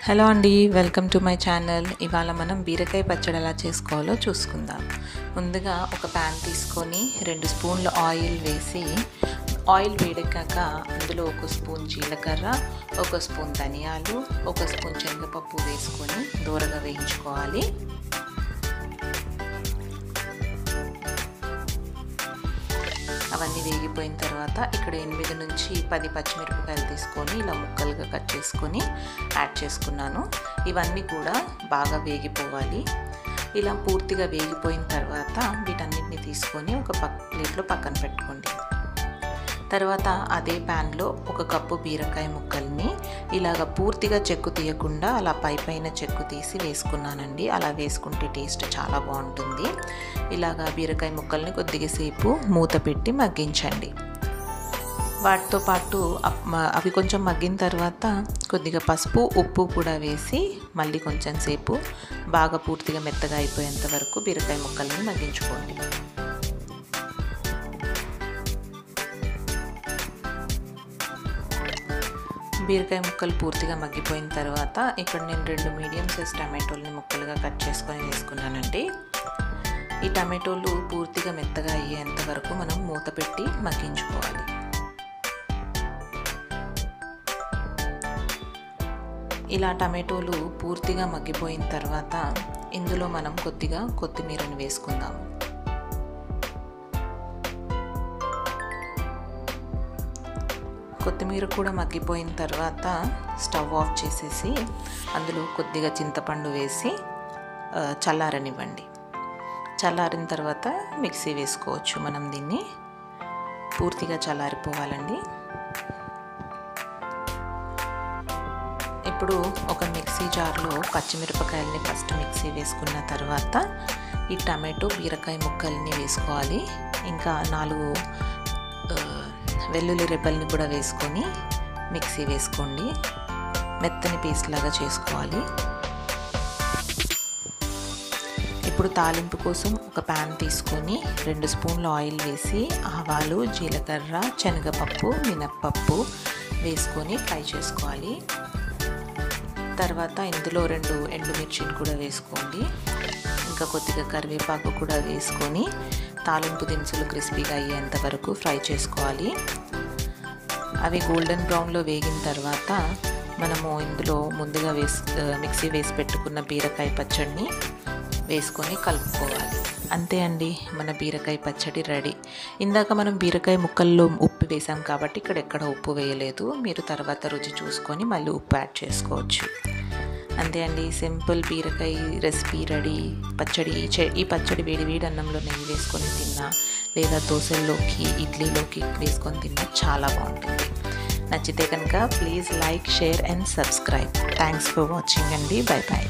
Hello అండి, welcome to my channel. ఇవాళ మనం బీరకాయ పచ్చడి ఎలా చేసుకోవాలో చూసుకుందాం. ముందుగా ఒక ప్యాన్ తీసుకొని 2 స్పూన్ల ఆయిల్ వేసి, ఆయిల్ వేడెక్కాక అందులో 1 స్పూన్ జీలకర్ర, 1 స్పూన్ ధనియాలు, 1 స్పూన్ శనగపప్పు వేసుకొని దూరగా వేయించుకోవాలి. అవన్నీ వేగిపోయిన తర్వాత ఇక్కడ 8 నుంచి 10 పచ్చిమిరపకాయలు తీసుకొని ఇలా ముక్కలుగా కట్ చేసుకొని యాడ్ చేసుకున్నాను. ఇవన్నీ కూడా బాగా వేగిపోవాలి. ఇలా పూర్తిగా వేగిపోయిన తర్వాత వీటన్నిటిని తీసుకొని ఒక ప్లేట్లో పక్కన పెట్టుకోండి. తర్వాత అదే ప్యాన్లో 1 కప్పు బీరకాయ ముక్కల్ని ఇలాగ పూర్తిగా చెక్కు తీయకుండా అలా పైన చెక్కు తీసి వేసుకున్నానండి. అలా వేసుకుంటే టేస్ట్ చాలా బాగుంటుంది. ఇలాగా బీరకాయ ముక్కల్ని కొద్దిగా సేపు మూత పెట్టి మగ్గించండి. వాటితో పాటు అవి కొంచెం మగ్గిన తర్వాత కొద్దిగా పసుపు, ఉప్పు కూడా వేసి మళ్ళీ కొంచెం సేపు బాగా పూర్తిగా మెత్తగా అయిపోయేంత వరకు బీరకాయ ముక్కల్ని మగ్గించుకోండి. బీరకాయ ముక్కలు పూర్తిగా మగ్గిపోయిన తర్వాత ఇక్కడ నేను 2 మీడియం సైజ్ టమాటోల్ని ముక్కలుగా కట్ చేసుకొని వేసుకున్నానండి. ఈ టమాటోలు పూర్తిగా మెత్తగా అయ్యేంత వరకు మనం మూత పెట్టి మగ్గించుకోవాలి. ఇలా టమాటోలు పూర్తిగా మగ్గిపోయిన తర్వాత ఇందులో మనం కొద్దిగా కొత్తిమీరని వేసుకుందాం. కొత్తిమీర కూడా మగ్గిపోయిన తర్వాత స్టవ్ ఆఫ్ చేసేసి అందులో కొద్దిగా చింతపండు వేసి చల్లారనివ్వండి. చల్లారిన తర్వాత మిక్సీ వేసుకోవచ్చు. మనం దీన్ని పూర్తిగా చల్లారిపోవాలండి. ఇప్పుడు ఒక మిక్సీ జార్లో పచ్చిమిరపకాయలని ఫస్ట్ మిక్సీ వేసుకున్న తర్వాత ఈ టమాటో బీరకాయ ముక్కల్ని వేసుకోవాలి. ఇంకా 4 వెల్లుల్లి రెబ్బల్ని కూడా వేసుకొని మిక్సీ వేసుకోండి. మెత్తని పేస్ట్ లాగా చేసుకోవాలి. ఇప్పుడు తాలింపు కోసం ఒక ప్యాన్ తీసుకొని 2 స్పూన్ల ఆయిల్ వేసి ఆవాలు, జీలకర్ర, శనగపప్పు, మినప్పప్పు వేసుకొని ఫ్రై చేసుకోవాలి. తర్వాత ఇందులో 2 ఎండుమిర్చిని కూడా వేసుకోండి. ఇంకా కొద్దిగా కరివేపాకు కూడా వేసుకొని తాలింపు దినుసులు క్రిస్పీగా అయ్యేంత వరకు ఫ్రై చేసుకోవాలి. అవి గోల్డెన్ బ్రౌన్లో వేగిన తర్వాత మనము ఇందులో ముందుగా మిక్సీ వేసి పెట్టుకున్న బీరకాయ పచ్చడిని వేసుకొని కలుపుకోవాలి. అంతే అండి, మన బీరకాయ పచ్చడి రెడీ. ఇందాక మనం బీరకాయ ముక్కల్లో ఉప్పు వేసాం కాబట్టి ఇక్కడ ఎక్కడ ఉప్పు వేయలేదు. మీరు తర్వాత రుచి చూసుకొని మళ్ళీ ఉప్పు యాడ్ చేసుకోవచ్చు. అంతే అండి, సింపుల్ బీరకాయ రెసిపీ రెడీ. ఈ పచ్చడి వేడి అన్నంలో నెయ్యి వేసుకొని తిన్నా, లేదా దోశల్లోకి, ఇడ్లీలోకి వేసుకొని తిన్నా చాలా బాగుంటుంది. నచ్చితే కనుక please like, share and subscribe. Thanks for watching అండి. Bye bye.